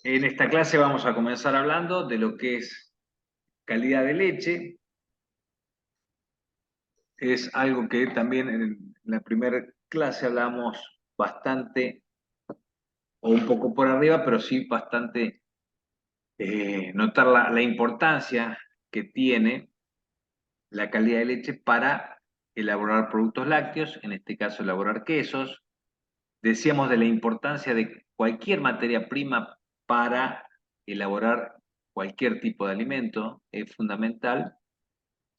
En esta clase vamos a comenzar hablando de lo que es calidad de leche. Es algo que también en la primera clase hablamos bastante, o un poco por arriba, pero sí bastante, notar la importancia que tiene la calidad de leche para elaborar productos lácteos, en este caso elaborar quesos. Decíamos de la importancia de cualquier materia prima para elaborar cualquier tipo de alimento. Es fundamental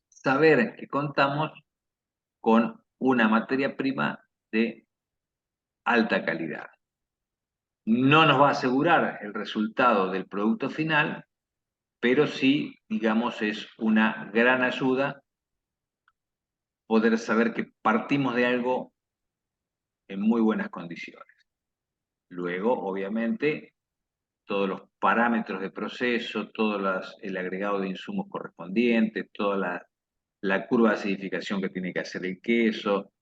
saber que contamos con una materia prima de alta calidad. No nos va a asegurar el resultado del producto final, pero sí, digamos, es una gran ayuda poder saber que partimos de algo en muy buenas condiciones. Luego, obviamente, todos los parámetros de proceso, el agregado de insumos correspondientes, toda la curva de acidificación que tiene que hacer el queso,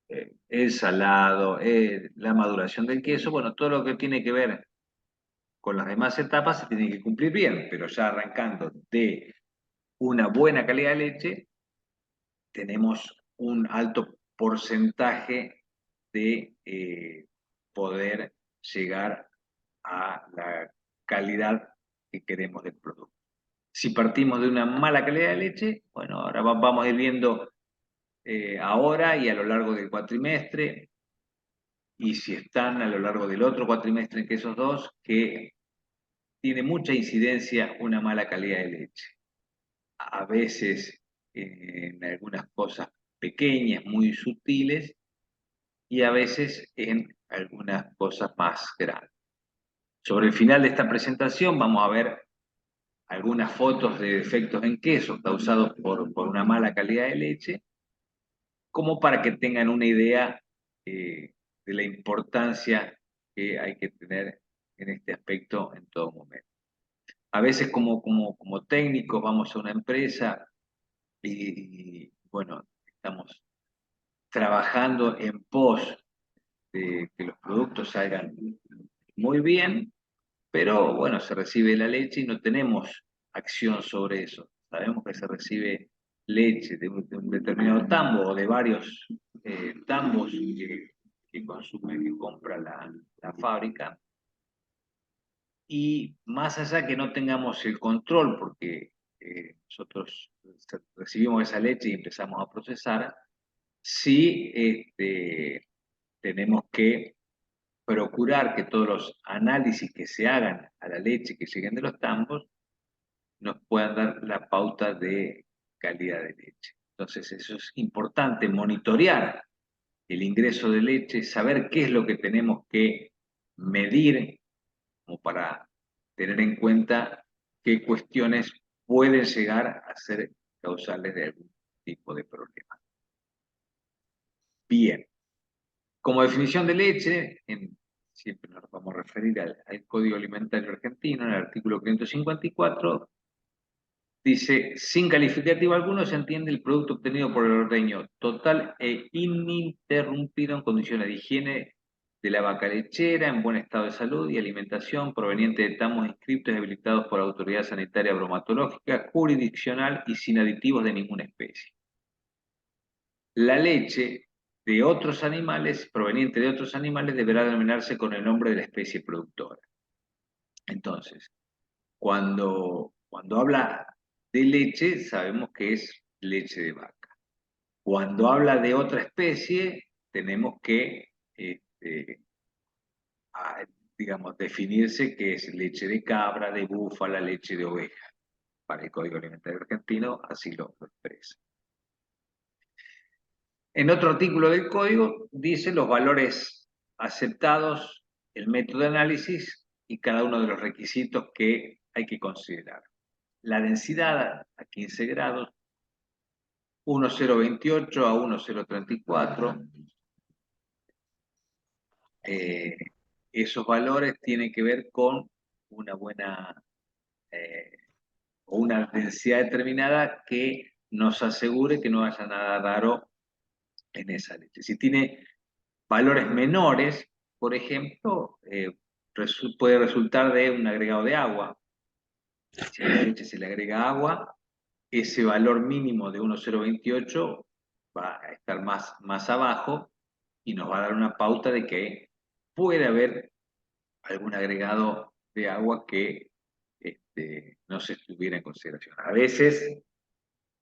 el salado, la maduración del queso, bueno, todo lo que tiene que ver con las demás etapas se tiene que cumplir bien, pero ya arrancando de una buena calidad de leche, tenemos un alto porcentaje de poder llegar a la calidad que queremos del producto. Si partimos de una mala calidad de leche, bueno, ahora vamos a ir viendo ahora y a lo largo del cuatrimestre, y si están a lo largo del otro cuatrimestre en quesos dos, que tiene mucha incidencia una mala calidad de leche. A veces en algunas cosas pequeñas, muy sutiles, y a veces en algunas cosas más grandes. Sobre el final de esta presentación vamos a ver algunas fotos de defectos en queso causados por una mala calidad de leche, como para que tengan una idea de la importancia que hay que tener en este aspecto en todo momento. A veces como técnicos vamos a una empresa bueno, estamos trabajando en pos de que los productos salgan muy bien, pero bueno, se recibe la leche y no tenemos acción sobre eso. Sabemos que se recibe leche de un determinado tambo o de varios tambos que consume, que compra la fábrica. Y más allá que no tengamos el control, porque nosotros recibimos esa leche y empezamos a procesar, sí tenemos que procurar que todos los análisis que se hagan a la leche que lleguen de los tambos nos puedan dar la pauta de calidad de leche. Entonces, eso es importante, monitorear el ingreso de leche, saber qué es lo que tenemos que medir como para tener en cuenta qué cuestiones pueden llegar a ser causales de algún tipo de problema. Bien, como definición de leche, siempre nos vamos a referir al Código Alimentario Argentino, en el artículo 554, dice, sin calificativo alguno se entiende el producto obtenido por el ordeño total e ininterrumpido en condiciones de higiene de la vaca lechera, en buen estado de salud y alimentación, proveniente de tamos inscriptos y habilitados por la Autoridad Sanitaria Bromatológica, jurisdiccional y sin aditivos de ninguna especie. La leche de otros animales, proveniente de otros animales, deberá denominarse con el nombre de la especie productora. Entonces, cuando habla de leche, sabemos que es leche de vaca. Cuando habla de otra especie, tenemos que, digamos, definirse que es leche de cabra, de búfala, leche de oveja. Para el Código Alimentario Argentino, así lo expresa. En otro artículo del código dice los valores aceptados, el método de análisis y cada uno de los requisitos que hay que considerar. La densidad a 15 grados, 1,028 a 1,034. Eh, Esos valores tienen que ver con una buena eh, o una densidad determinada que nos asegure que no haya nada raro en esa leche. Si tiene valores menores, por ejemplo, puede resultar de un agregado de agua. Si a la leche se le agrega agua, ese valor mínimo de 1,028 va a estar más abajo y nos va a dar una pauta de que puede haber algún agregado de agua que no se estuviera en consideración. A veces,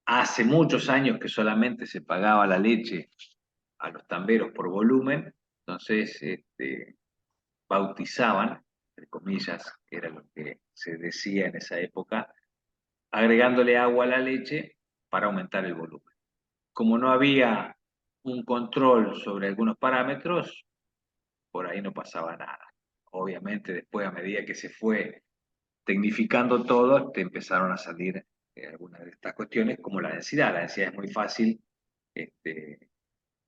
hace muchos años que solamente se pagaba la leche a los tamberos por volumen, entonces bautizaban, entre comillas, que era lo que se decía en esa época, agregándole agua a la leche para aumentar el volumen. Como no había un control sobre algunos parámetros, por ahí no pasaba nada. Obviamente después, a medida que se fue tecnificando todo, te empezaron a salir algunas de estas cuestiones, como la densidad. La densidad es muy fácil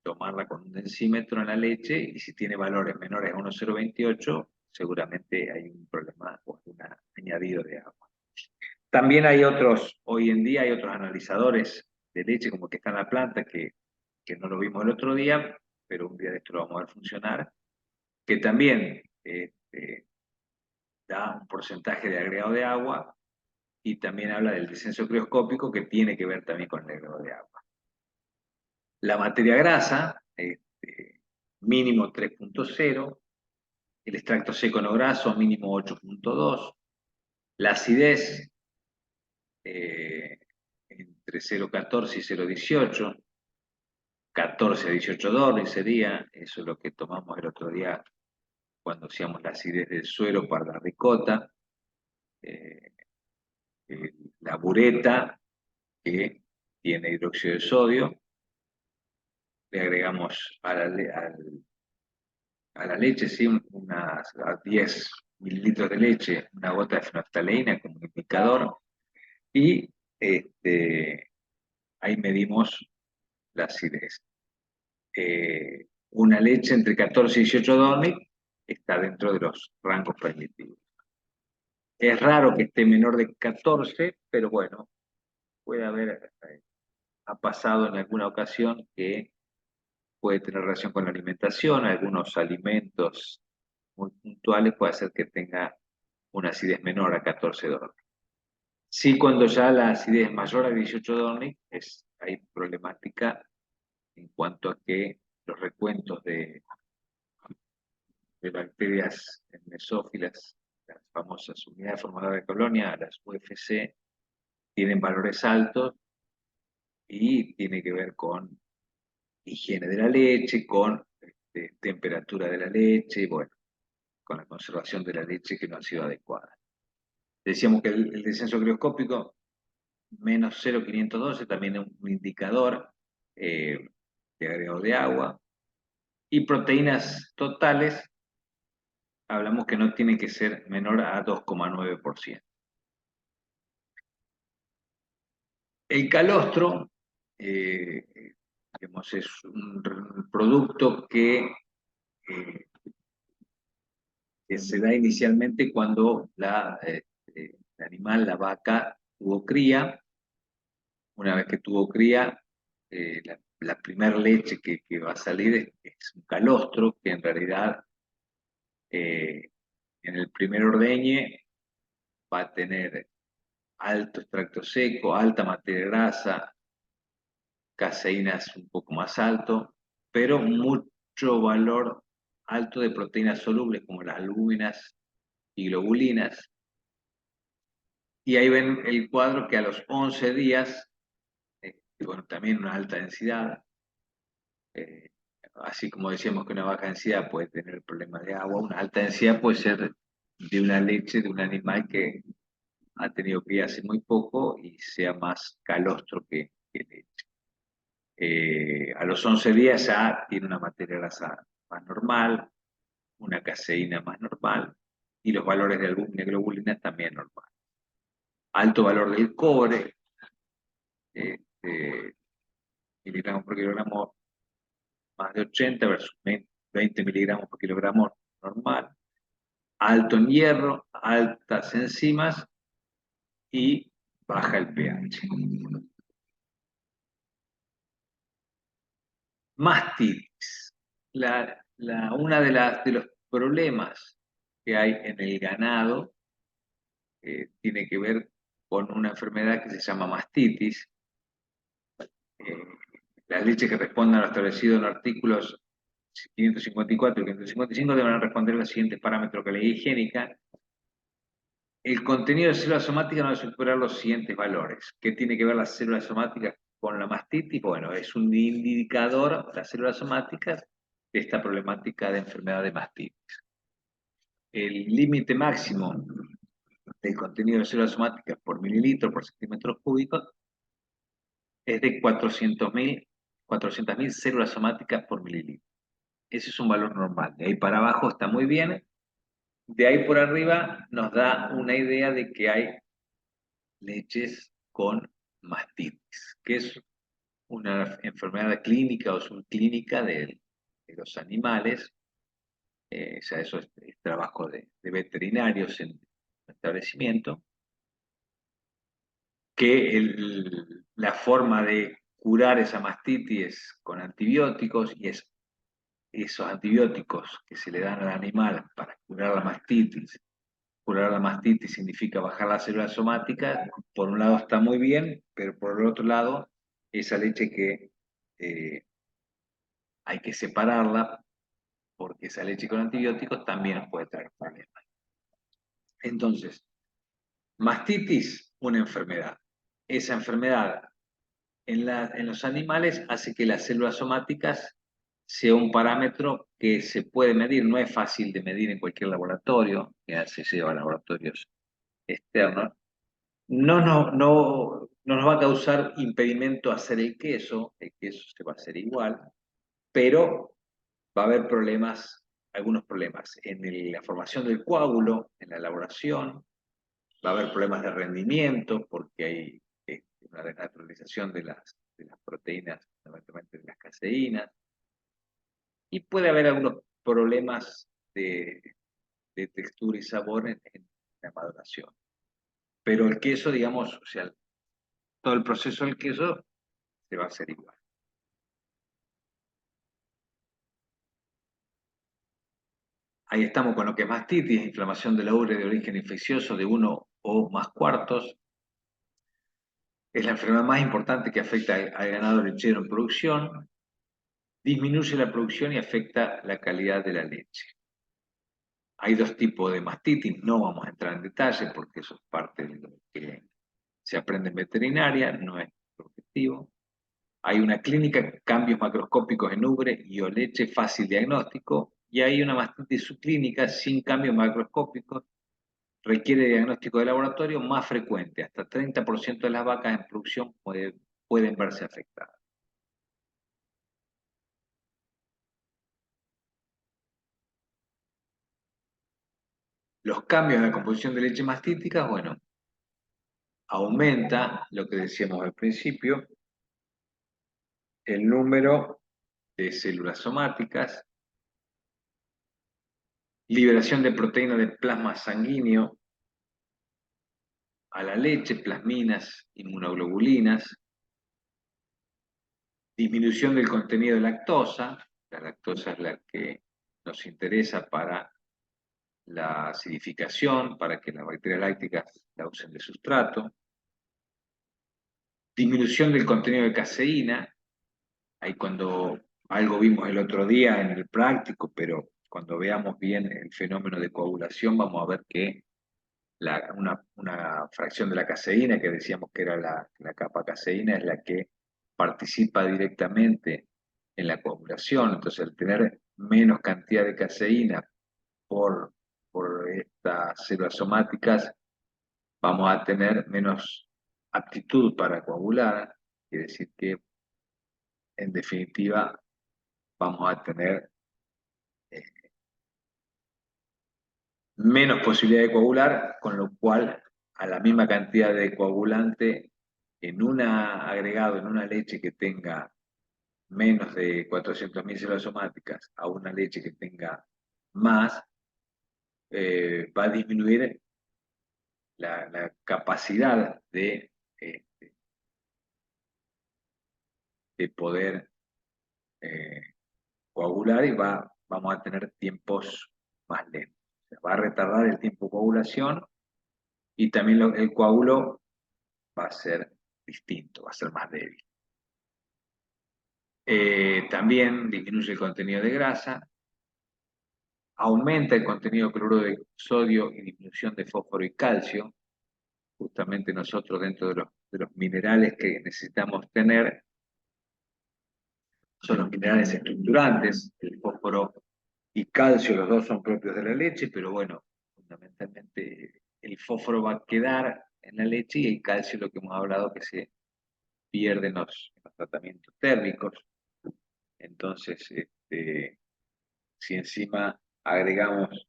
tomarla con un densímetro en la leche, y si tiene valores menores a 1,028, seguramente hay un problema o un añadido de agua. También hay otros, hoy en día hay otros analizadores de leche, como que está en la planta, que no lo vimos el otro día, pero un día de esto lo vamos a ver funcionar, que también da un porcentaje de agregado de agua, y también habla del descenso crioscópico, que tiene que ver también con el agregado de agua. La materia grasa, mínimo 3,0, el extracto seco no graso mínimo 8,2, la acidez entre 0,14 y 0,18, 14 a 18 dólares sería, eso es lo que tomamos el otro día cuando hacíamos la acidez del suero para la ricota. Eh, la bureta, que tiene hidróxido de sodio, le agregamos a la leche, ¿sí? A 10 mililitros de leche, una gota de fenolftaleína como indicador, y ahí medimos la acidez. Una leche entre 14 y 18 Dornick está dentro de los rangos permitidos. Es raro que esté menor de 14, pero bueno, puede haber, ha pasado en alguna ocasión que puede tener relación con la alimentación, algunos alimentos muy puntuales puede hacer que tenga una acidez menor a 14 Dornick. Sí, cuando ya la acidez es mayor a 18 Dornick, hay problemática en cuanto a que los recuentos de bacterias mesófilas, las famosas unidades formadoras de colonia, las UFC, tienen valores altos, y tiene que ver con higiene de la leche, con temperatura de la leche, bueno, con la conservación de la leche que no ha sido adecuada. Decíamos que el descenso crioscópico, menos 0,512, también es un indicador de agregado de agua. Y proteínas totales, hablamos que no tiene que ser menor a 2,9%. El calostro, digamos, es un producto eh, que se da inicialmente cuando el animal, la vaca, tuvo cría. Una vez que tuvo cría, la primera leche que va a salir es un calostro, que en realidad eh, en el primer ordeñe va a tener alto extracto seco, alta materia grasa, caseínas un poco más alto, pero mucho valor alto de proteínas solubles como las albúminas y globulinas. Y ahí ven el cuadro que a los 11 días, bueno, también una alta densidad, eh, así como decíamos que una baja densidad puede tener problemas de agua, una alta densidad puede ser de una leche de un animal que ha tenido cría hace muy poco y sea más calostro que leche. A los 11 días ya tiene una materia grasa más normal, una caseína más normal, y los valores de albúmina y globulina también normal. Alto valor del cobre, eh, miligramos por kilogramo más de 80 versus 20 miligramos por kilogramo normal. Alto en hierro, altas enzimas y baja el pH. Mastitis. Una de los problemas que hay en el ganado tiene que ver con una enfermedad que se llama mastitis. Eh, las leches que respondan a lo establecido en los artículos 554 y 555 deben responder los siguientes parámetros que la ley higiénica. El contenido de células somáticas no debe superar los siguientes valores. ¿Qué tiene que ver las células somáticas con la mastitis? Bueno, es un indicador, las células somáticas, de esta problemática de enfermedad de mastitis. El límite máximo del contenido de células somáticas por mililitro por centímetro cúbico es de 400.000 células somáticas por mililitro. Ese es un valor normal. De ahí para abajo está muy bien. De ahí por arriba nos da una idea de que hay leches con mastitis, que es una enfermedad clínica o subclínica de los animales. Ya eso es trabajo de veterinarios en el establecimiento, que la forma de curar esa mastitis es con antibióticos, y esos antibióticos que se le dan al animal para curar la mastitis. Curar la mastitis significa bajar las células somáticas. Por un lado está muy bien, pero por el otro lado, esa leche que eh, hay que separarla, porque esa leche con antibióticos también nos puede traer problemas. Entonces, mastitis, una enfermedad. Esa enfermedad en los animales hace que las células somáticas sea un parámetro que se puede medir. No es fácil de medir en cualquier laboratorio, que se lleva a laboratorios externos. No nos va a causar impedimento hacer el queso se va a hacer igual, pero va a haber problemas, algunos problemas en la formación del coágulo, en la elaboración, va a haber problemas de rendimiento porque hay una desnaturalización de las proteínas, fundamentalmente de las caseínas, y puede haber algunos problemas de textura y sabor en la maduración. Pero el queso, digamos, o sea, todo el proceso del queso se va a hacer igual. Ahí estamos con lo que es mastitis, inflamación de la urea de origen infeccioso de 1 o más cuartos. Es la enfermedad más importante que afecta al ganado lechero en producción. Disminuye la producción y afecta la calidad de la leche. Hay dos tipos de mastitis, no vamos a entrar en detalle porque eso es parte de lo que se aprende en veterinaria, no es objetivo. Hay una clínica, cambios macroscópicos en ubre y o leche, fácil diagnóstico, y hay una mastitis subclínica sin cambios macroscópicos, requiere diagnóstico de laboratorio más frecuente. Hasta 30% de las vacas en producción pueden verse afectadas. Los cambios en la composición de leche mastítica, bueno, aumenta lo que decíamos al principio, el número de células somáticas, liberación de proteínas de plasma sanguíneo a la leche, plasminas, inmunoglobulinas, disminución del contenido de lactosa. La lactosa es la que nos interesa para la acidificación, para que las bacterias lácticas la usen de sustrato. Disminución del contenido de caseína. Ahí cuando algo vimos el otro día en el práctico, pero cuando veamos bien el fenómeno de coagulación, vamos a ver que una fracción de la caseína, que decíamos que era la capa caseína, es la que participa directamente en la coagulación. Entonces, al tener menos cantidad de caseína por, por estas células somáticas, vamos a tener menos aptitud para coagular. Quiere decir que, en definitiva, vamos a tener eh, menos posibilidad de coagular, con lo cual a la misma cantidad de coagulante en un agregado, en una leche que tenga menos de 400.000 células somáticas a una leche que tenga más, va a disminuir la capacidad eh, de poder eh, coagular y vamos a tener tiempos más lentos. va a retardar el tiempo de coagulación y también el coágulo va a ser distinto, va a ser más débil. También disminuye el contenido de grasa, aumenta el contenido de cloruro de sodio y disminución de fósforo y calcio. Justamente nosotros dentro de los minerales que necesitamos tener son los minerales estructurantes, el fósforo y calcio, los dos son propios de la leche, pero bueno, fundamentalmente el fósforo va a quedar en la leche y el calcio, lo que hemos hablado, que se pierde en los tratamientos térmicos. Entonces, si encima agregamos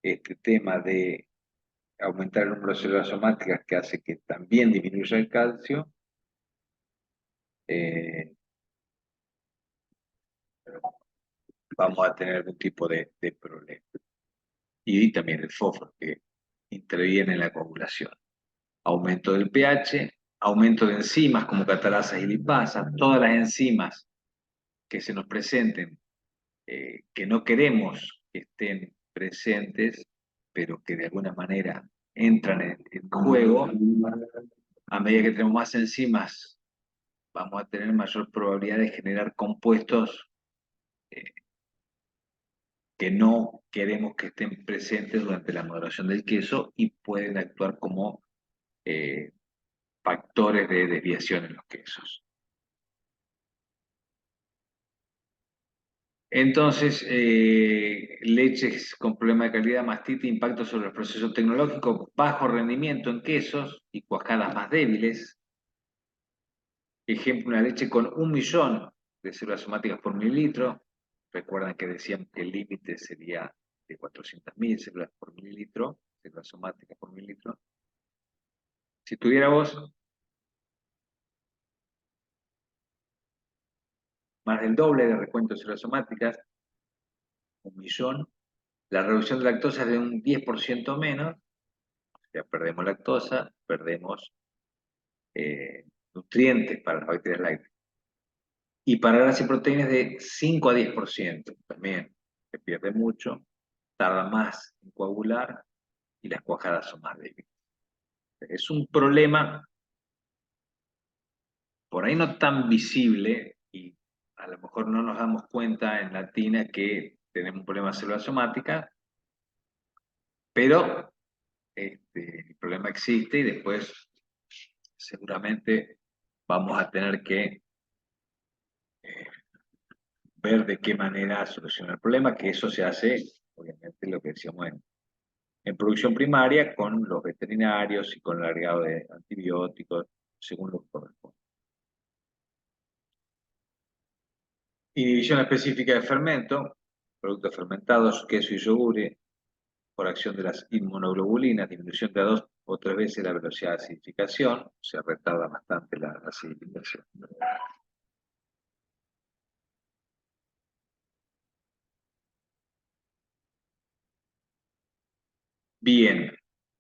este tema de aumentar el número de células somáticas que hace que también disminuya el calcio, eh, vamos a tener algún tipo de problema. Y también el fósforo que interviene en la coagulación. Aumento del pH, aumento de enzimas como catalasas y lipasas, todas las enzimas que se nos presenten, que no queremos que estén presentes, pero que de alguna manera entran en juego, a medida que tenemos más enzimas, vamos a tener mayor probabilidad de generar compuestos eh, que no queremos que estén presentes durante la maduración del queso y pueden actuar como eh, factores de desviación en los quesos. Entonces, leches con problema de calidad, mastitis, impacto sobre el proceso tecnológico, bajo rendimiento en quesos y cuajadas más débiles. Ejemplo, una leche con 1 millón de células somáticas por mililitro. Recuerdan que decíamos que el límite sería de 400.000 células por mililitro, células somáticas por mililitro. Si tuviéramos más del doble de recuento de células somáticas, 1 millón, la reducción de lactosa es de un 10% menos, ya perdemos lactosa, perdemos nutrientes para las bacterias lácteas. Y para grasas y proteínas de 5 a 10%, también se pierde mucho, tarda más en coagular y las cuajadas son más débiles. Es un problema por ahí no tan visible y a lo mejor no nos damos cuenta en la tina que tenemos un problema de células somáticas, pero el problema existe y después seguramente vamos a tener que eh, ver de qué manera solucionar el problema, que eso se hace, obviamente, lo que decíamos en producción primaria, con los veterinarios y con el agregado de antibióticos, según lo que corresponde. Inhibición específica de fermento, productos fermentados, queso y yogur, por acción de las inmunoglobulinas, disminución de 2 o 3 veces la velocidad de acidificación, se retarda bastante la acidificación. Bien,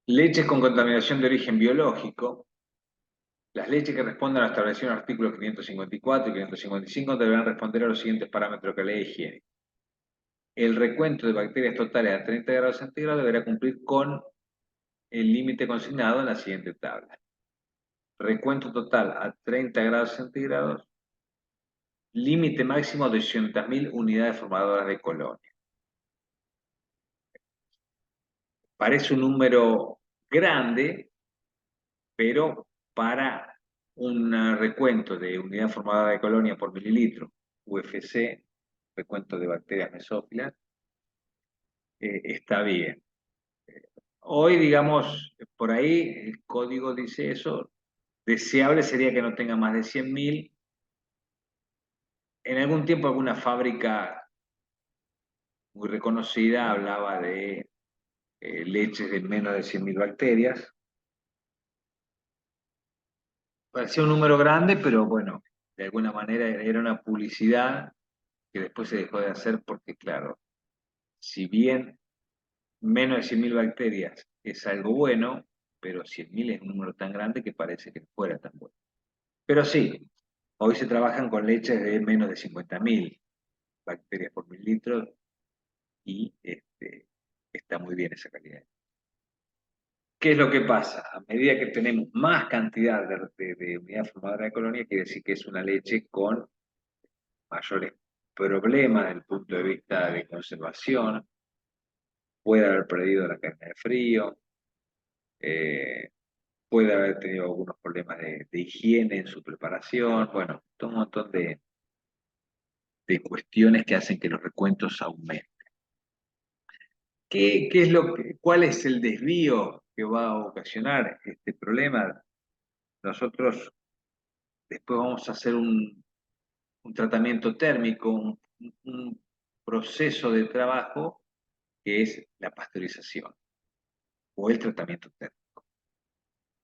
leches con contaminación de origen biológico. Las leches que respondan a lo establecido en el artículo 554 y 555 deberán responder a los siguientes parámetros de calidad higiénica. El recuento de bacterias totales a 30 grados centígrados deberá cumplir con el límite consignado en la siguiente tabla. Recuento total a 30 grados centígrados, límite máximo de 200.000 unidades formadoras de colonia. Parece un número grande, pero para un recuento de unidad formada de colonia por mililitro, UFC, recuento de bacterias mesófilas, está bien. Hoy, digamos, por ahí el código dice eso, deseable sería que no tenga más de 100.000. En algún tiempo alguna fábrica muy reconocida hablaba de leches de menos de 100.000 bacterias. Parecía un número grande, pero bueno, de alguna manera era una publicidad que después se dejó de hacer porque, claro, si bien menos de 100.000 bacterias es algo bueno, pero 100.000 es un número tan grande que parece que no fuera tan bueno. Pero sí, hoy se trabajan con leches de menos de 50.000 bacterias por mililitro y está muy bien esa calidad. ¿Qué es lo que pasa? A medida que tenemos más cantidad de unidad formadora de colonia, quiere decir que es una leche con mayores problemas desde el punto de vista de conservación, puede haber perdido la cadena de frío, eh, puede haber tenido algunos problemas de higiene en su preparación, bueno, todo un montón de cuestiones que hacen que los recuentos aumenten. ¿Qué es cuál es el desvío que va a ocasionar este problema? Nosotros después vamos a hacer un tratamiento térmico, un proceso de trabajo que es la pasteurización o el tratamiento térmico,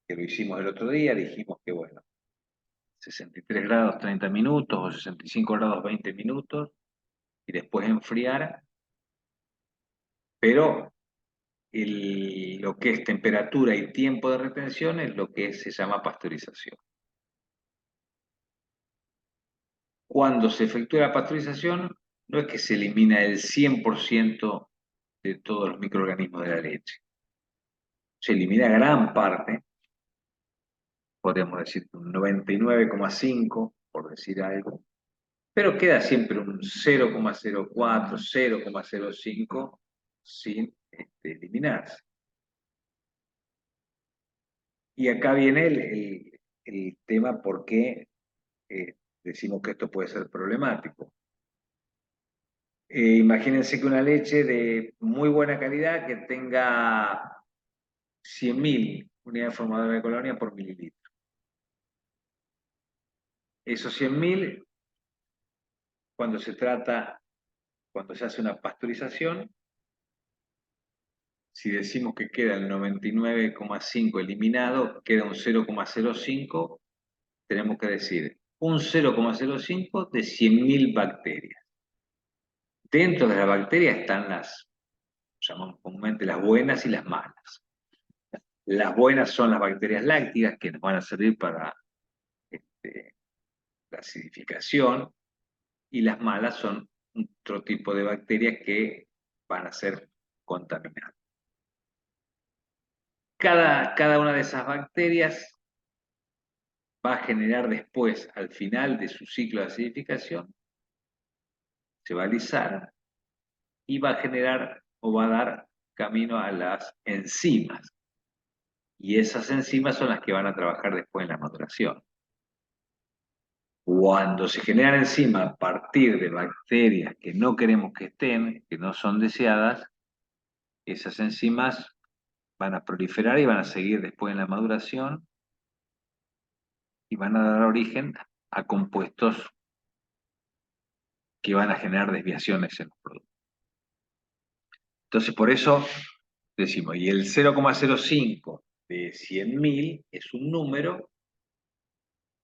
que lo hicimos el otro día, dijimos que bueno, 63 grados 30 minutos o 65 grados 20 minutos y después enfriar, pero lo que es temperatura y tiempo de retención es lo que se llama pasteurización. Cuando se efectúa la pasteurización, no es que se elimina el 100% de todos los microorganismos de la leche. Se elimina gran parte, podríamos decir un 99,5, por decir algo, pero queda siempre un 0,04, 0,05 sin eliminarse. Y acá viene el tema por qué decimos que esto puede ser problemático. Imagínense que una leche de muy buena calidad que tenga 100.000 unidades formadoras de colonia por mililitro. Esos 100.000, cuando se hace una pasteurización, si decimos que queda el 99,5 eliminado, queda un 0,05, tenemos que decir un 0,05 de 100.000 bacterias. Dentro de las bacterias están llamamos comúnmente las buenas y las malas. Las buenas son las bacterias lácticas que nos van a servir para la acidificación y las malas son otro tipo de bacterias que van a ser contaminantes. Cada una de esas bacterias va a generar después, al final de su ciclo de acidificación, se va a alisar y va a generar o va a dar camino a las enzimas. Y esas enzimas son las que van a trabajar después en la maduración. Cuando se generan enzimas a partir de bacterias que no queremos que estén, que no son deseadas, esas enzimas van a proliferar y van a seguir después en la maduración y van a dar origen a compuestos que van a generar desviaciones en los productos. Entonces, por eso decimos, y el 0,05 de 100.000 es un número,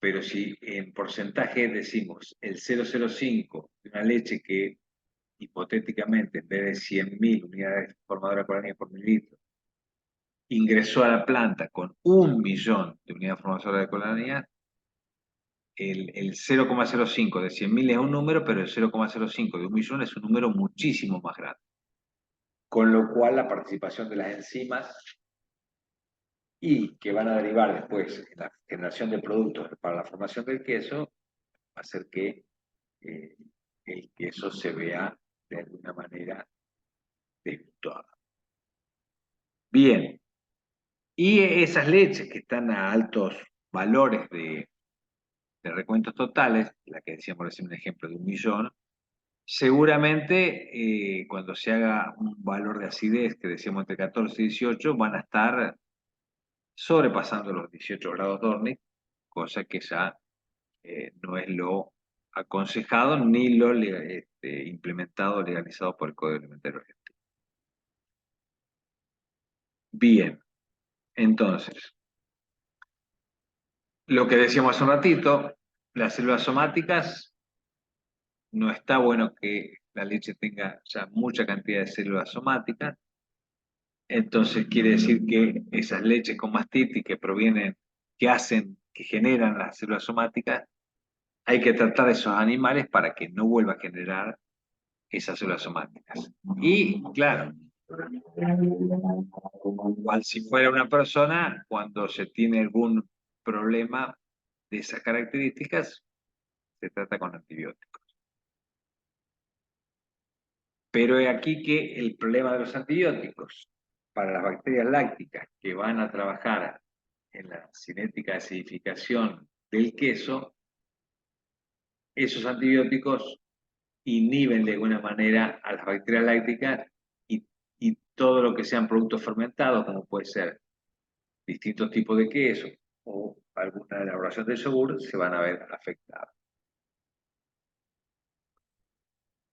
pero si en porcentaje decimos el 0,05 de una leche que hipotéticamente en vez de 100.000 unidades formadoras colonia por mililitro, ingresó a la planta con 1.000.000 de unidades formadoras de colonia, el 0,05 de 100.000 es un número, pero el 0,05 de 1.000.000 es un número muchísimo más grande. Con lo cual la participación de las enzimas y que van a derivar después en la generación de productos para la formación del queso, va a hacer que el queso se vea de alguna manera desvirtuado. Bien, y esas leches que están a altos valores de recuentos totales, la que decíamos recién un ejemplo de 1.000.000, seguramente cuando se haga un valor de acidez que decíamos entre 14 y 18, van a estar sobrepasando los 18 grados Dornick, cosa que ya no es lo aconsejado ni lo implementado, legalizado por el Código Alimentario Argentino. Bien, entonces, lo que decíamos hace un ratito, las células somáticas, no está bueno que la leche tenga ya mucha cantidad de células somáticas, entonces quiere decir que esas leches con mastitis que provienen, que generan las células somáticas, hay que tratar a esos animales para que no vuelva a generar esas células somáticas. Y claro, Cual si fuera una persona, cuando se tiene algún problema de esas características, se trata con antibióticos. Pero he aquí que el problema de los antibióticos para las bacterias lácticas que van a trabajar en la cinética de acidificación del queso, esos antibióticos inhiben de alguna manera a las bacterias lácticas y todo lo que sean productos fermentados, como puede ser distintos tipos de queso o alguna elaboración de yogur, se van a ver afectados.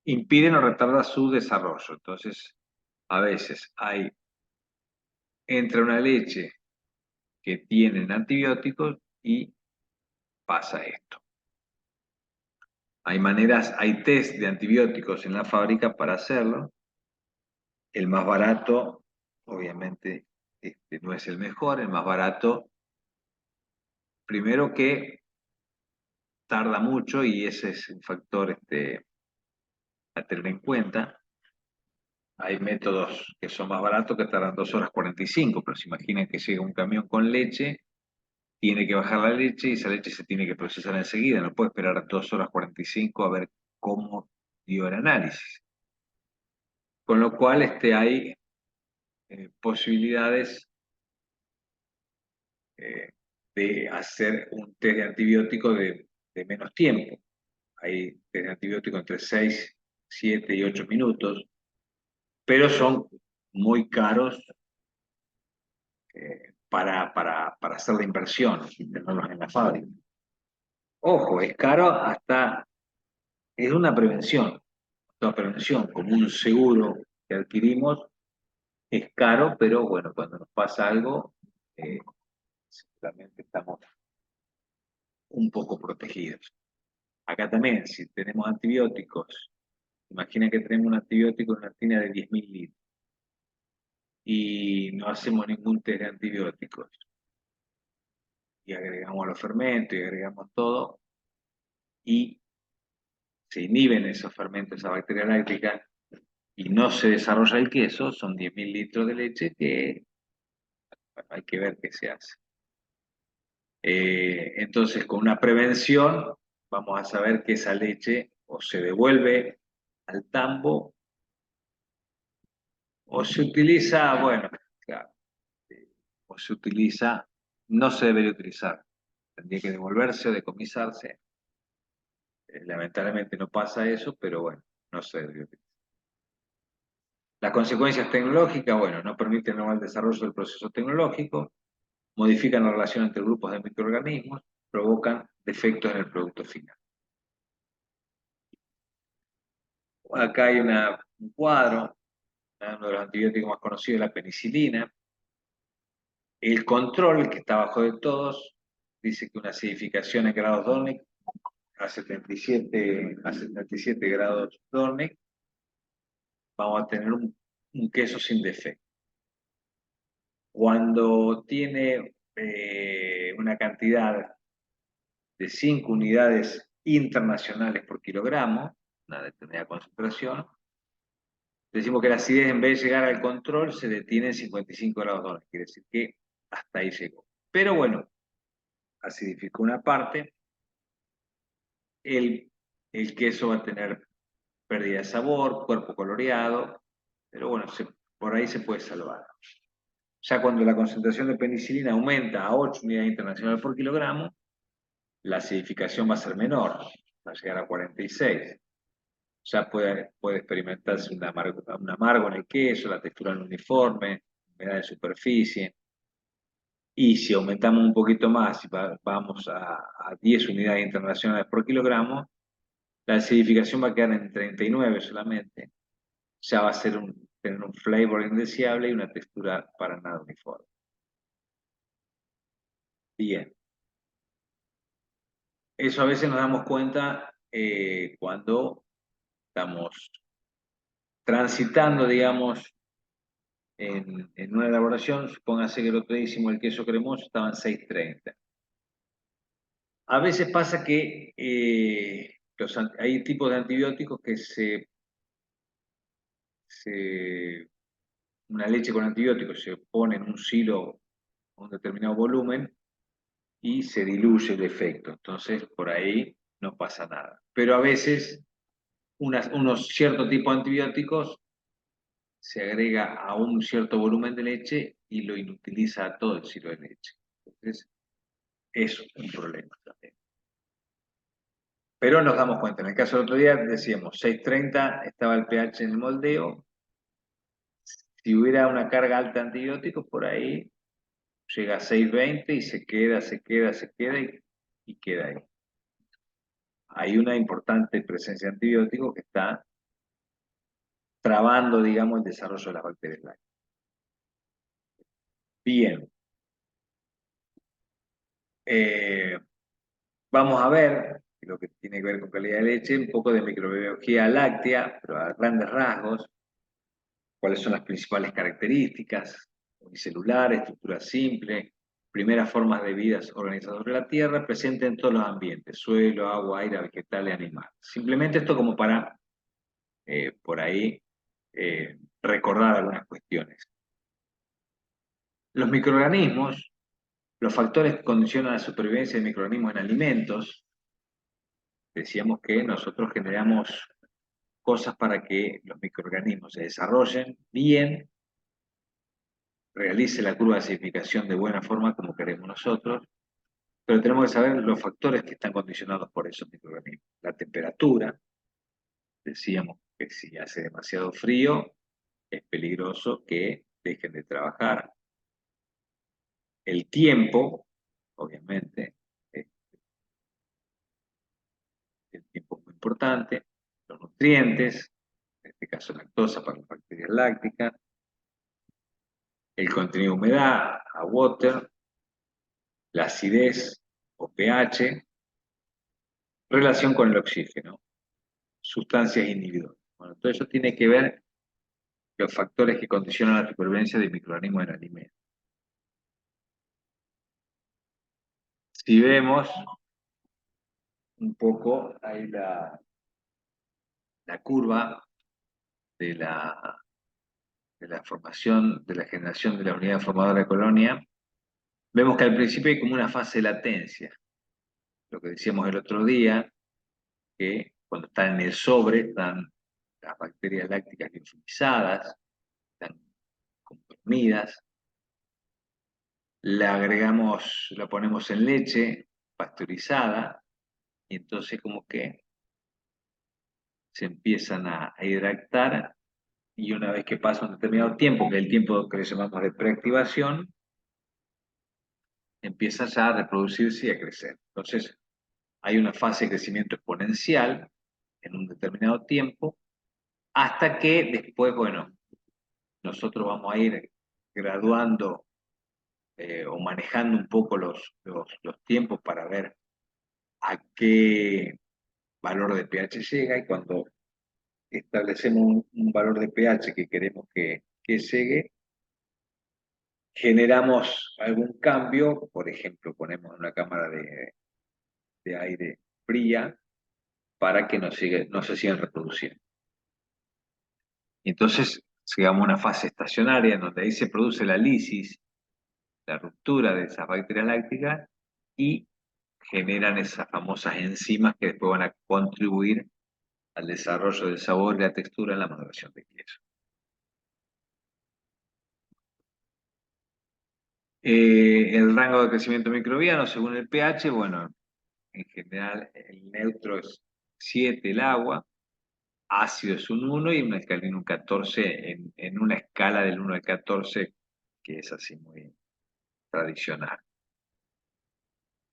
Impiden o retardan su desarrollo. Entonces, a veces entra una leche que tiene antibióticos y pasa esto. Hay test de antibióticos en la fábrica para hacerlo. El más barato, obviamente, no es el mejor. El más barato, primero que tarda mucho y ese es un factor a tener en cuenta. Hay métodos que son más baratos que tardan 2 horas 45, pero se imaginan que llega un camión con leche, tiene que bajar la leche y esa leche se tiene que procesar enseguida, no puede esperar 2 horas 45 a ver cómo dio el análisis. Con lo cual hay posibilidades de hacer un test de antibiótico de menos tiempo. Hay test de antibiótico entre 6, 7 y 8 minutos, pero son muy caros para hacer la inversión y tenerlos en la fábrica. Ojo, es caro es una prevención, como un seguro que adquirimos, es caro, pero bueno, cuando nos pasa algo, seguramente estamos un poco protegidos. Acá también, si tenemos antibióticos, imagina que tenemos un antibiótico en una tina de 10.000 litros y no hacemos ningún test de antibióticos y agregamos los fermentos y agregamos todo y se inhiben esos fermentos, esa bacteria láctica y no se desarrolla el queso, son 10.000 litros de leche que bueno, hay que ver qué se hace. Entonces, con una prevención, vamos a saber que esa leche o se devuelve al tambo o se utiliza, bueno, claro, o se utiliza, no se debería utilizar, tendría que devolverse o decomisarse. Lamentablemente no pasa eso, pero bueno, no se debería utilizar. Las consecuencias tecnológicas, bueno, no permiten el normal desarrollo del proceso tecnológico, modifican la relación entre grupos de microorganismos, provocan defectos en el producto final. Acá hay un cuadro, uno de los antibióticos más conocidos es la penicilina. El control, que está abajo de todos, dice que una acidificación en grados Dornick a 77 grados Dornick, vamos a tener un queso sin defecto. Cuando tiene una cantidad de 5 unidades internacionales por kilogramo, una determinada concentración, decimos que la acidez en vez de llegar al control se detiene en 55 grados Dornick, quiere decir que hasta ahí llegó. Pero bueno, acidificó una parte, el queso va a tener pérdida de sabor, cuerpo coloreado, pero bueno, por ahí se puede salvar. Ya cuando la concentración de penicilina aumenta a 8 unidades internacionales por kilogramo, la acidificación va a ser menor, va a llegar a 46. Ya puede experimentarse un amargo en el queso, la textura no uniforme, humedad de superficie. Y si aumentamos un poquito más y vamos a 10 unidades internacionales por kilogramo, la acidificación va a quedar en 39 solamente. Ya va a tener un flavor indeseable y una textura para nada uniforme. Bien. Eso a veces nos damos cuenta cuando estamos transitando, digamos, en una elaboración. Supóngase que el otro día hicimos el queso cremoso, estaba en 630. A veces pasa que hay tipos de antibióticos que se una leche con antibióticos se pone en un silo a un determinado volumen y se diluye el efecto. Entonces, por ahí no pasa nada. Pero a veces, unos cierto tipo de antibióticos se agrega a un cierto volumen de leche y lo inutiliza a todo el silo de leche. Entonces, es un problema también. Pero nos damos cuenta, en el caso del otro día decíamos 630 estaba el pH en el moldeo, si hubiera una carga alta de antibióticos por ahí, llega a 620 y se queda y queda ahí. Hay una importante presencia de antibióticos que está trabando, digamos, el desarrollo de las bacterias lácteas. Bien. Eh, Vamos a ver lo que tiene que ver con calidad de leche, un poco de microbiología láctea, pero a grandes rasgos, cuáles son las principales características, unicelular, estructura simple, primeras formas de vida organizadas sobre la Tierra, presente en todos los ambientes, suelo, agua, aire, vegetal y animal. Simplemente esto como para, por ahí, recordar algunas cuestiones. Los microorganismos, los factores que condicionan la supervivencia de microorganismos en alimentos, decíamos que nosotros generamos cosas para que los microorganismos se desarrollen bien, realice la curva de acidificación de buena forma como queremos nosotros, pero tenemos que saber los factores que están condicionados por esos microorganismos. La temperatura, decíamos que si hace demasiado frío, es peligroso que dejen de trabajar. El tiempo, obviamente, el tiempo es muy importante. Los nutrientes, en este caso lactosa para las bacterias lácticas, el contenido de humedad, a water, la acidez o pH, relación con el oxígeno, sustancias inhibidoras. Bueno, todo eso tiene que ver los factores que condicionan la supervivencia de microorganismos en alimentos. Si vemos un poco ahí la curva de la formación, de la generación de la unidad formadora de colonia, vemos que al principio hay como una fase de latencia. Lo que decíamos el otro día, que cuando están en el sobre, están las bacterias lácticas liofilizadas, están comprimidas, la agregamos, la ponemos en leche pasteurizada, y entonces como que se empiezan a hidratar, y una vez que pasa un determinado tiempo, que es el tiempo que le llamamos de preactivación, empiezan ya a reproducirse y a crecer. Entonces, hay una fase de crecimiento exponencial en un determinado tiempo, hasta que después, bueno, nosotros vamos a ir graduando o manejando un poco los tiempos para ver a qué valor de pH llega, y cuando establecemos un valor de pH que queremos que llegue, generamos algún cambio, por ejemplo, ponemos una cámara de aire fría para que no se sigan reproduciendo. Entonces, llegamos a una fase estacionaria en donde ahí se produce la lisis, la ruptura de esas bacterias lácticas, y generan esas famosas enzimas que después van a contribuir al desarrollo del sabor y la textura en la maduración de queso. El rango de crecimiento microbiano según el pH, bueno, en general el neutro es 7 el agua, ácido es un 1 y un alcalino un 14 en una escala del 1 al 14 que es así muy tradicional.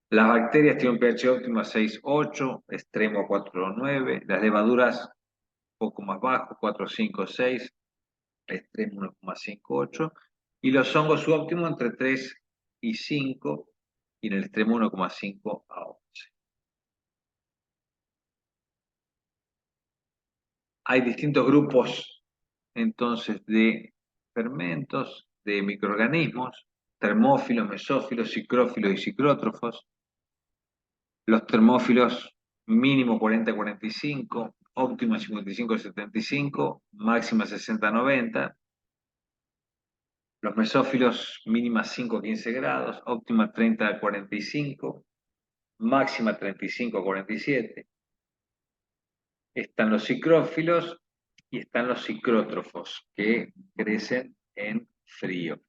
Las bacterias tienen un pH óptimo a 6,8, extremo a 4,9, las levaduras un poco más bajo, 4,5, 6, extremo 1,58, y los hongos su óptimo entre 3 y 5, y en el extremo 1,5 a 11. Hay distintos grupos entonces de fermentos, de microorganismos, termófilos, mesófilos, psicrófilos y psicrótrofos. Los termófilos mínimo 40-45, óptimo 55-75, máxima 60-90. Los mesófilos mínima 5 a 15 grados, óptima 30 a 45, máxima 35 a 47. Están los cicrófilos y están los cicrótrofos, que crecen en frío.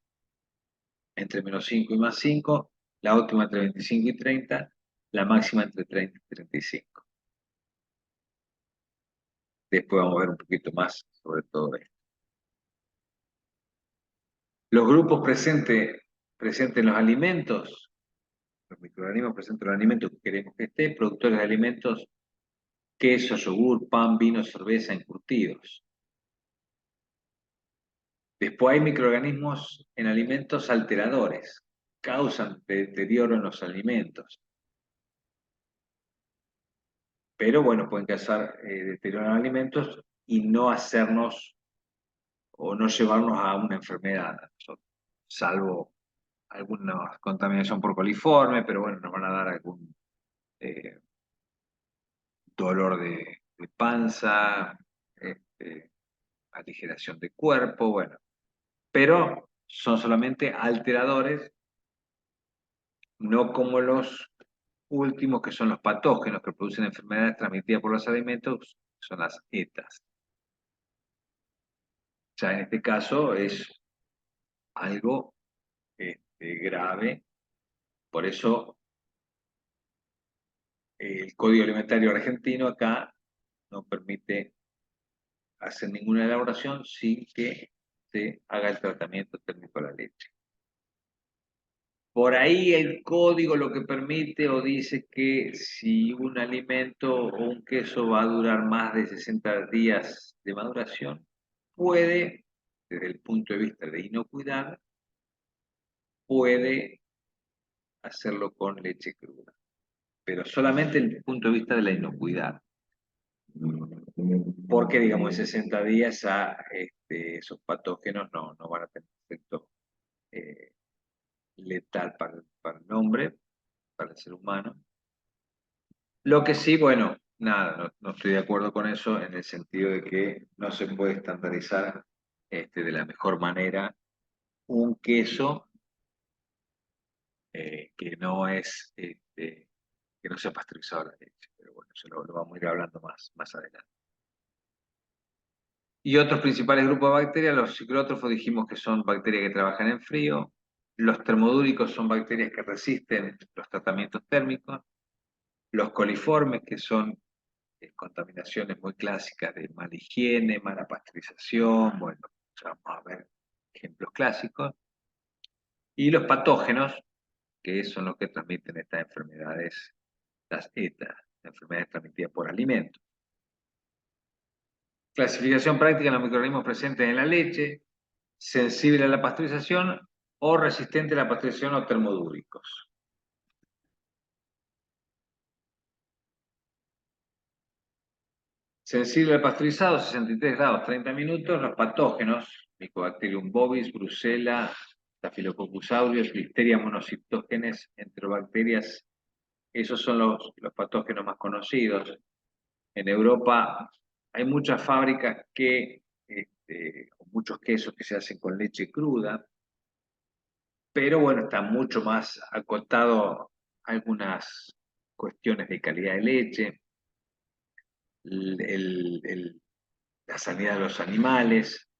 Entre -5 y +5, la óptima entre 25 y 30, la máxima entre 30 y 35. Después vamos a ver un poquito más sobre todo esto. Los grupos presentes en los alimentos, los microorganismos presentes en los alimentos que queremos que esté, productores de alimentos, queso, yogur, pan, vino, cerveza, encurtidos. Después hay microorganismos en alimentos alteradores, causan deterioro en los alimentos. Pero bueno, pueden causar deterioro en los alimentos y no hacernos o no llevarnos a una enfermedad, salvo alguna contaminación por coliforme, pero bueno, nos van a dar algún eh, dolor de panza, aligeración de cuerpo, bueno, pero son solamente alteradores, no como los últimos que son los patógenos que producen enfermedades transmitidas por los alimentos, son las ETAs. O sea, en este caso es algo grave, por eso el Código Alimentario Argentino acá no permite hacer ninguna elaboración sin que se haga el tratamiento térmico de la leche. Por ahí el código lo que permite o dice que si un alimento o un queso va a durar más de 60 días de maduración, puede, desde el punto de vista de inocuidad, puede hacerlo con leche cruda, pero solamente desde el punto de vista de la inocuidad. Porque, digamos, en 60 días esos patógenos no van a tener efecto eh, letal para el hombre, para el ser humano. Lo que sí, bueno, nada, no estoy de acuerdo con eso en el sentido de que no se puede estandarizar de la mejor manera un queso que no es que no sea pasteurizado la leche. Pero bueno, eso lo vamos a ir hablando más adelante. Y otros principales grupos de bacterias, los ciclótrofos dijimos que son bacterias que trabajan en frío, los termodúricos son bacterias que resisten los tratamientos térmicos, los coliformes, que son contaminaciones muy clásicas de mala higiene, mala pasteurización, bueno, ya vamos a ver ejemplos clásicos, y los patógenos, que son los que transmiten estas enfermedades, las ETA, enfermedades transmitidas por alimentos. Clasificación práctica en los microorganismos presentes en la leche, sensible a la pasteurización o resistente a la pasteurización o termodúricos. Sensible al pasteurizado, 63 grados, 30 minutos. Los patógenos, Mycobacterium bovis, Brucella, Staphylococcus aureus, Listeria monocytogenes, enterobacterias. Esos son los patógenos más conocidos. En Europa hay muchas fábricas muchos quesos que se hacen con leche cruda, pero bueno, está mucho más acotado algunas cuestiones de calidad de leche, la sanidad de los animales,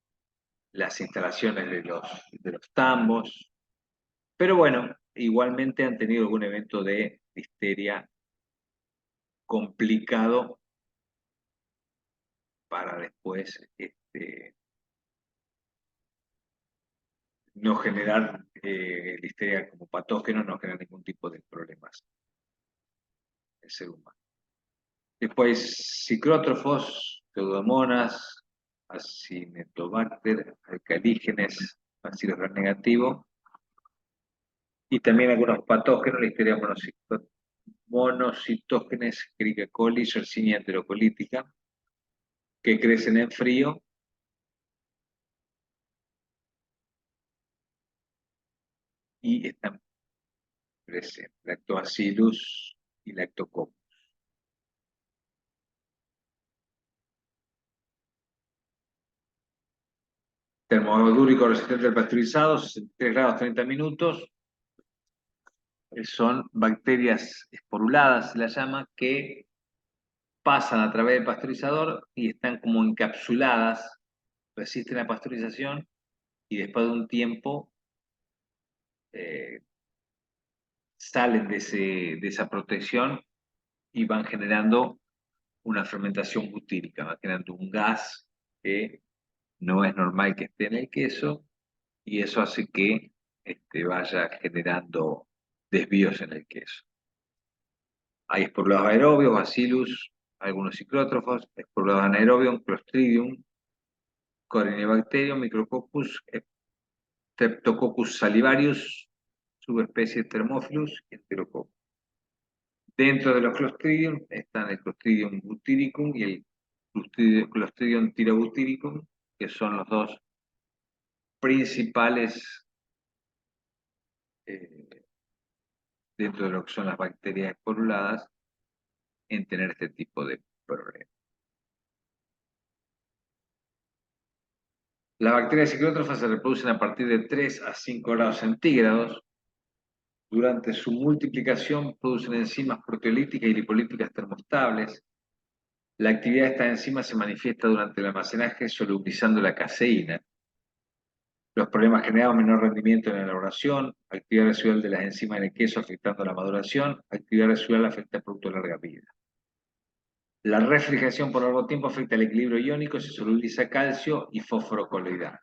las instalaciones de los tambos, pero bueno, igualmente han tenido algún evento de listeria complicado para después no generar listeria como patógeno, no generar ningún tipo de problemas en el ser humano. Después, ciclótrofos, pseudomonas, acinetobacter, alcalígenes, bacillus gram negativo, y también algunos patógenos, listeria monocitógenes, Escherichia coli, Yersinia enterocolítica, que crecen en frío y están presentes, Lactobacillus y Lactococcus. termodúrico resistente al pasteurizado, 63 grados 30 minutos. Son bacterias esporuladas, se las llama, que pasan a través del pasteurizador y están como encapsuladas, resisten la pasteurización y después de un tiempo eh, salen de esa protección y van generando una fermentación butírica, va generando un gas que no es normal que esté en el queso y eso hace que vaya generando desvíos en el queso. Hay esporulados aerobios, Bacillus, algunos ciclótrofos, esporulados anaerobios, Clostridium, Corynebacterium, Micrococcus, Streptococcus salivarius, subespecie Thermophilus y Enterococcus. Dentro de los Clostridium están el Clostridium butyricum y el Clostridium tirobutyricum, que son los dos principales dentro de lo que son las bacterias esporuladas en tener este tipo de problemas. Las bacterias ciclótrofas se reproducen a partir de 3 a 5 grados centígrados. Durante su multiplicación producen enzimas proteolíticas y lipolíticas termoestables. La actividad de estas enzimas se manifiesta durante el almacenaje solubilizando la caseína. Los problemas generados menor rendimiento en la elaboración, actividad residual de las enzimas en el queso afectando la maduración, actividad residual afecta al producto de larga vida. La refrigeración por largo tiempo afecta el equilibrio iónico, se solubiliza calcio y fósforo coloidal.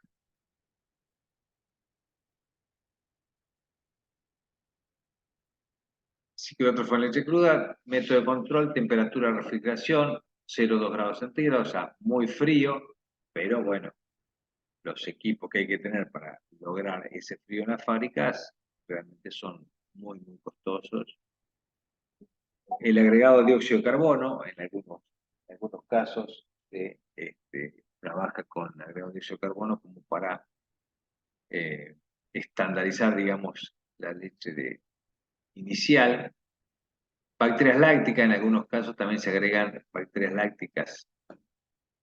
Ciclótrofo en leche cruda, método de control, temperatura de refrigeración, 0,2 grados centígrados, o sea, muy frío, pero bueno, los equipos que hay que tener para lograr ese frío en las fábricas realmente son muy, muy costosos. El agregado de dióxido de carbono, en algunos casos, se trabaja con agregado de dióxido de carbono como para estandarizar, digamos, la leche inicial. Bacterias lácticas, en algunos casos también se agregan bacterias lácticas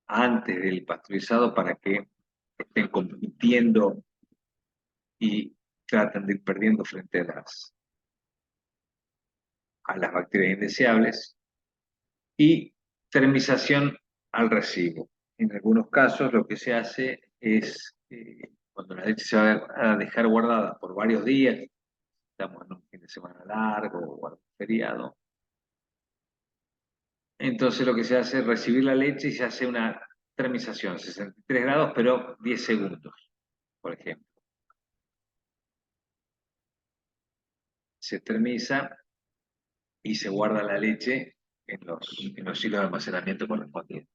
antes del pasteurizado para que estén compitiendo y traten de ir perdiendo frente a las bacterias indeseables. Y termización al residuo. En algunos casos lo que se hace es, cuando la leche se va a dejar guardada por varios días, estamos en un fin de semana largo o algún feriado, entonces lo que se hace es recibir la leche y se hace una termización, 63 grados, pero 10 segundos, por ejemplo. Se termiza y se guarda la leche en los hilos de almacenamiento correspondientes.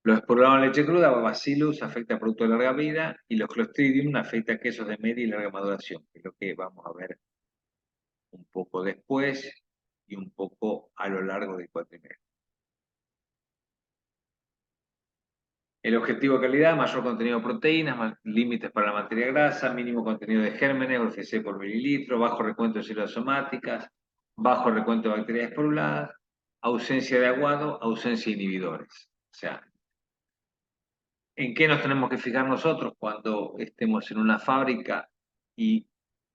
Los esporulados en leche cruda, Bacillus afecta a productos de larga vida y los Clostridium afecta a quesos de media y larga maduración, que es lo que vamos a ver un poco después y un poco a lo largo del cuatrimestre. El objetivo de calidad, mayor contenido de proteínas, límites para la materia grasa, mínimo contenido de gérmenes, OFC por mililitro, bajo recuento de células somáticas, bajo recuento de bacterias esporuladas, ausencia de aguado, ausencia de inhibidores. O sea, ¿en qué nos tenemos que fijar nosotros cuando estemos en una fábrica y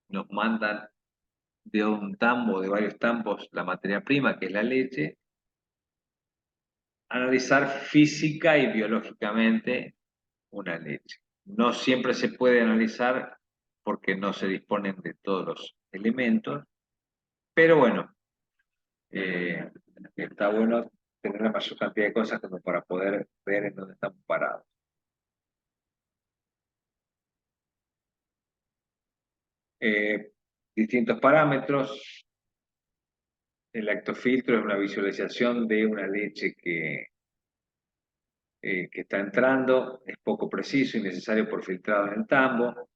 nos mandan de un tambo, de varios tambos, la materia prima, que es la leche? Analizar física y biológicamente una leche. No siempre se puede analizar porque no se disponen de todos los elementos, pero bueno, está bueno tener la mayor cantidad de cosas como para poder ver en dónde estamos parados. Distintos parámetros. El lactofiltro es una visualización de una leche que está entrando, es poco preciso y necesario por filtrado en el tambo.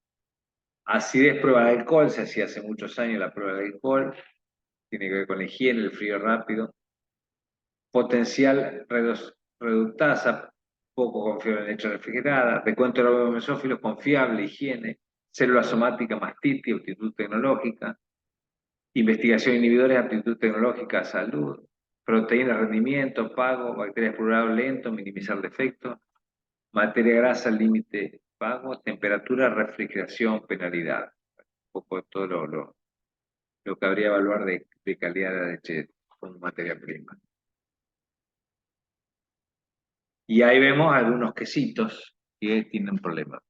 Acidez, prueba de alcohol, se hacía hace muchos años la prueba de alcohol, tiene que ver con la higiene, el frío rápido. Potencial reductasa, poco confiable en leche refrigerada. Recuento de los mesófilos, confiable, higiene. Célula somática, mastitis, aptitud tecnológica. Investigación inhibidores, aptitud tecnológica, salud. Proteína, rendimiento, pago, bacterias plurales lento, minimizar defectos. Materia grasa, límite pago, temperatura, refrigeración, penalidad. Un poco todo lo que habría que evaluar de calidad de la leche con materia prima. Y ahí vemos algunos quesitos que tienen problemas.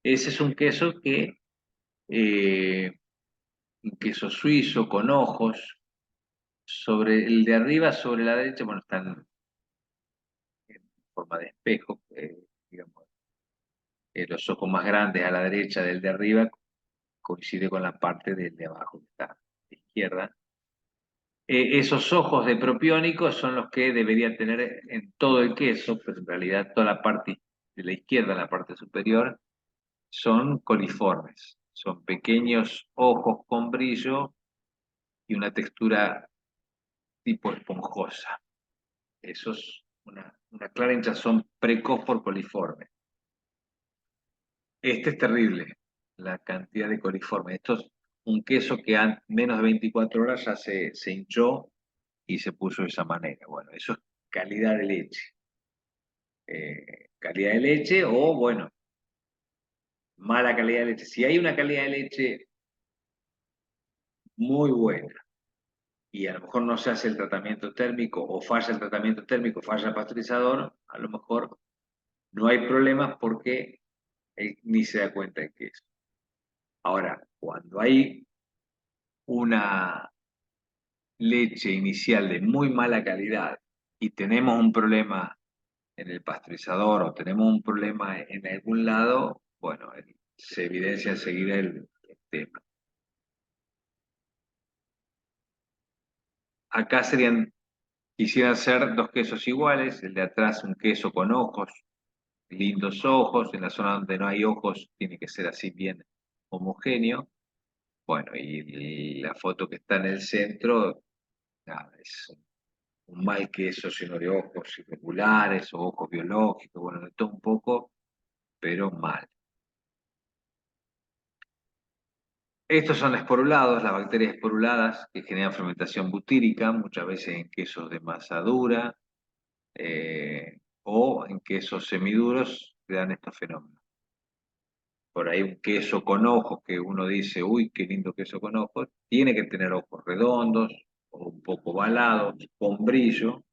Ese es un queso un queso suizo con ojos. Sobre el de arriba, sobre la derecha, bueno, están en forma de espejo, digamos, los ojos más grandes a la derecha del de arriba coincide con la parte del de abajo que está a la izquierda. Esos ojos de propiónico son los que debería tener en todo el queso, pero en realidad toda la parte de la izquierda, la parte superior, son coliformes. Son pequeños ojos con brillo y una textura tipo esponjosa. Eso es una clara hinchazón precoz por coliforme. Este es terrible, la cantidad de coliforme. Esto es un queso que a menos de 24 horas ya se hinchó y se puso de esa manera. Bueno, eso es calidad de leche. Calidad de leche o, bueno, mala calidad de leche. Si hay una calidad de leche muy buena y a lo mejor no se hace el tratamiento térmico o falla el tratamiento térmico, falla el pasteurizador, a lo mejor no hay problemas porque él ni se da cuenta de que es. Ahora, cuando hay una leche inicial de muy mala calidad y tenemos un problema en el pasteurizador o tenemos un problema en algún lado, bueno, se evidencia enseguida el tema. Acá quisieran ser dos quesos iguales, el de atrás un queso con ojos, lindos ojos, en la zona donde no hay ojos tiene que ser así bien homogéneo. Bueno, y la foto que está en el centro, nada, es un mal queso lleno de ojos irregulares o ojos biológicos, bueno, de todo un poco, pero mal. Estos son esporulados, las bacterias esporuladas que generan fermentación butírica, muchas veces en quesos de masa dura o en quesos semiduros se dan estos fenómenos. Por ahí un queso con ojos que uno dice, uy, qué lindo queso con ojos, tiene que tener ojos redondos o un poco ovalados, con brillo.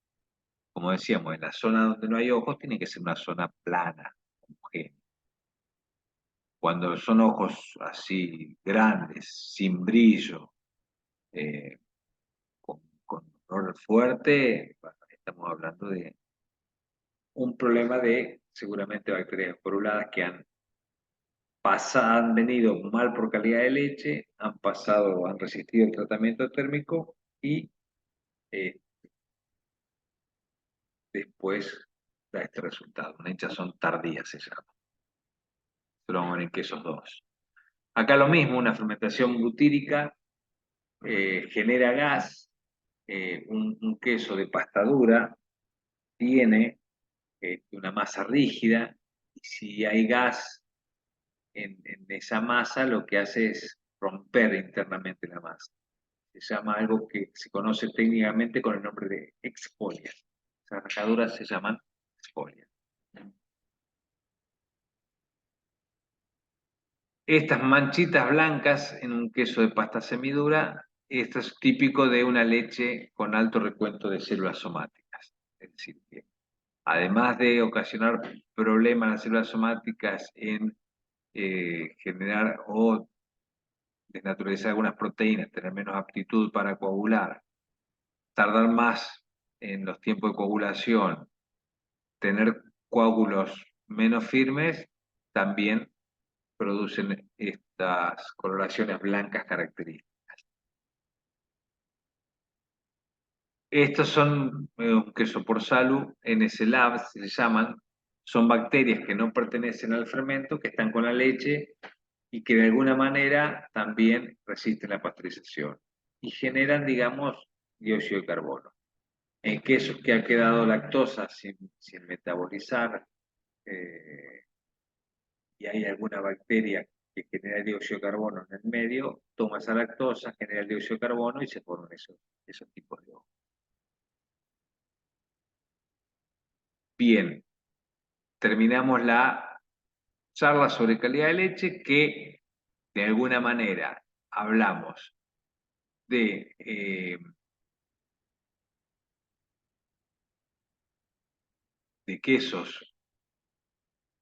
Como decíamos, en la zona donde no hay ojos tiene que ser una zona plana, homogénea. Cuando son ojos así grandes, sin brillo, eh, con olor fuerte, bueno, estamos hablando de un problema de seguramente bacterias esporuladas que han venido mal por calidad de leche, han resistido el tratamiento térmico y eh, después da este resultado. Una hinchazón tardía se llama. Pero vamos a ver en quesos dos. Acá lo mismo, una fermentación butírica genera gas, un queso de pasta dura tiene una masa rígida, y si hay gas en esa masa, lo que hace es romper internamente la masa. Se llama algo que se conoce técnicamente con el nombre de exfolia. Esas rajaduras se llaman exfolia. Estas manchitas blancas en un queso de pasta semidura, esto es típico de una leche con alto recuento de células somáticas. Es decir, que además de ocasionar problemas en las células somáticas en generar o desnaturalizar algunas proteínas, tener menos aptitud para coagular, tardar más en los tiempos de coagulación, tener coágulos menos firmes, también producen estas coloraciones blancas características. Estos son un queso por salud, NSLAB se llaman, son bacterias que no pertenecen al fermento, que están con la leche y que de alguna manera también resisten la pasteurización y generan, digamos, dióxido de carbono. En quesos que ha quedado lactosa sin metabolizar y hay alguna bacteria que genera dióxido de carbono en el medio, toma esa lactosa, genera el dióxido de carbono y se forman esos tipos de ojos. Bien, terminamos la charla sobre calidad de leche, que de alguna manera hablamos de quesos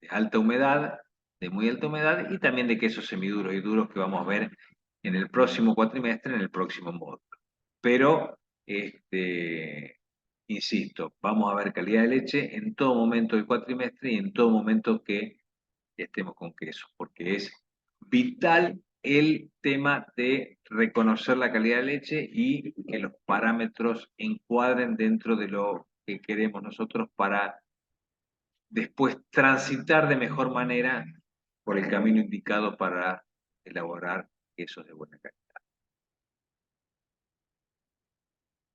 de alta humedad, de muy alta humedad, y también de quesos semiduros y duros que vamos a ver en el próximo cuatrimestre, en el próximo módulo. Pero, insisto, vamos a ver calidad de leche en todo momento del cuatrimestre y en todo momento que estemos con quesos, porque es vital el tema de reconocer la calidad de leche y que los parámetros encuadren dentro de lo que queremos nosotros para después transitar de mejor manera por el camino indicado para elaborar quesos de buena calidad.